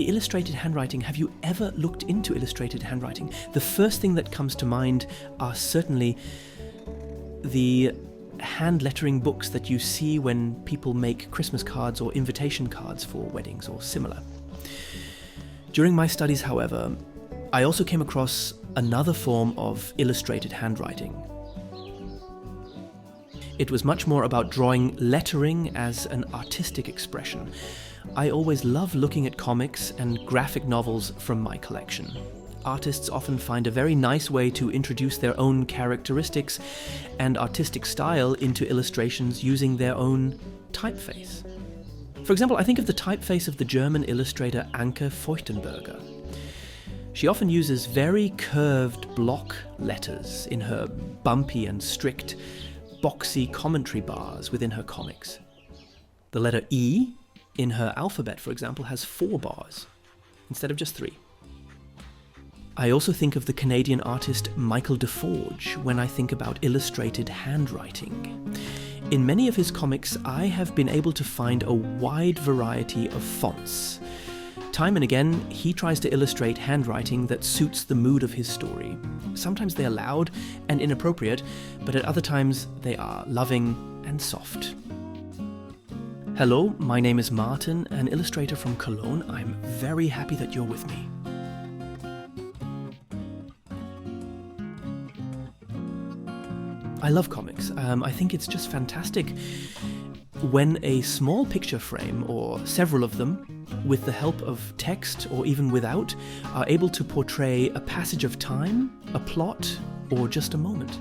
illustrated handwriting, have you ever looked into illustrated handwriting? The first thing that comes to mind are certainly the hand lettering books that you see when people make Christmas cards or invitation cards for weddings or similar. During my studies, however, I also came across another form of illustrated handwriting. It was much more about drawing lettering as an artistic expression. I always love looking at comics and graphic novels from my collection. Artists often find a very nice way to introduce their own characteristics and artistic style into illustrations using their own typeface. For example, I think of the typeface of the German illustrator Anke Feuchtenberger. She often uses very curved block letters in her bumpy and strict, boxy commentary bars within her comics. The letter E in her alphabet, for example, has 4 bars instead of just 3. I also think of the Canadian artist Michael Deforge when I think about illustrated handwriting. In many of his comics, I have been able to find a wide variety of fonts. Time and again, he tries to illustrate handwriting that suits the mood of his story. Sometimes they are loud and inappropriate, but at other times they are loving and soft. Hello, my name is Martin, an illustrator from Cologne. I'm very happy that you're with me. I love comics. I think it's just fantastic when a small picture frame, or several of them, with the help of text or even without, are able to portray a passage of time, a plot, or just a moment.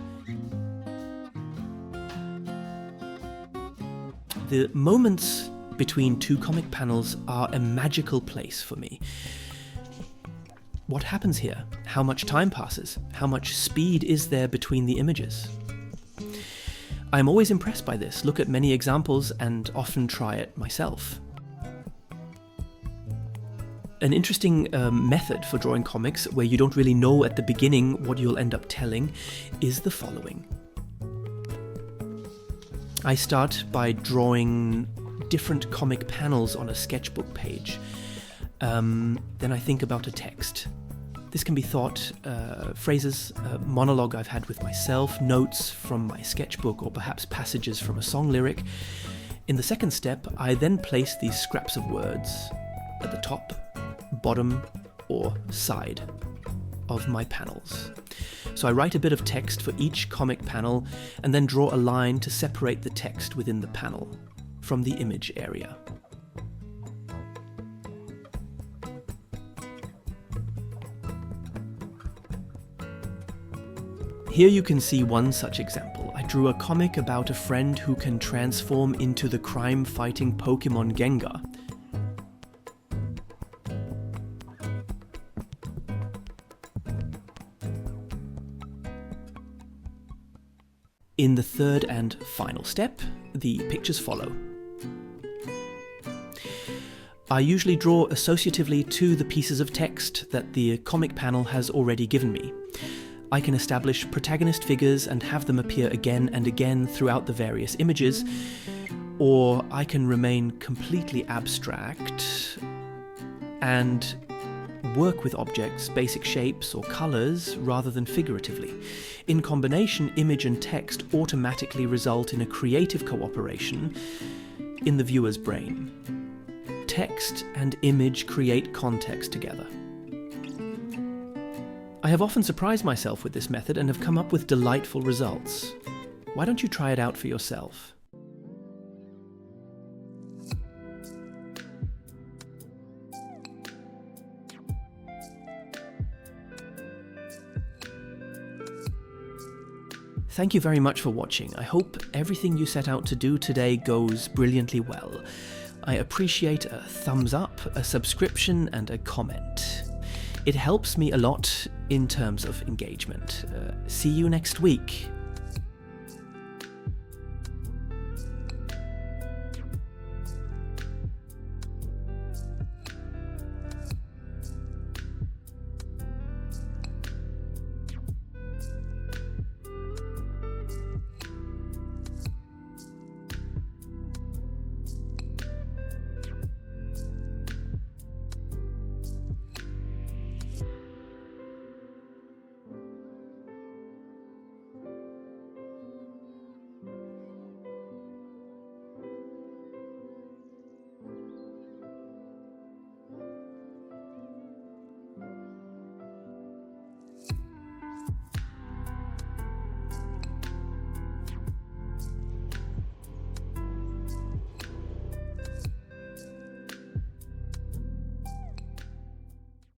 The moments between 2 comic panels are a magical place for me. What happens here? How much time passes? How much speed is there between the images? I'm always impressed by this, look at many examples and often try it myself. An interesting method for drawing comics, where you don't really know at the beginning what you'll end up telling, is the following. I start by drawing different comic panels on a sketchbook page. Then I think about a text. This can be thought, phrases, a monologue I've had with myself, notes from my sketchbook, or perhaps passages from a song lyric. In the second step, I then place these scraps of words at the top, bottom, or side of my panels. So I write a bit of text for each comic panel and then draw a line to separate the text within the panel from the image area. Here you can see one such example. I drew a comic about a friend who can transform into the crime-fighting Pokemon Gengar. In the third and final step, the pictures follow. I usually draw associatively to the pieces of text that the comic panel has already given me. I can establish protagonist figures and have them appear again and again throughout the various images, or I can remain completely abstract and work with objects, basic shapes or colours, rather than figuratively. In combination, image and text automatically result in a creative cooperation in the viewer's brain. Text and image create context together. I have often surprised myself with this method and have come up with delightful results. Why don't you try it out for yourself? Thank you very much for watching. I hope everything you set out to do today goes brilliantly well. I appreciate a thumbs up, a subscription, and a comment. It helps me a lot in terms of engagement. See you next week.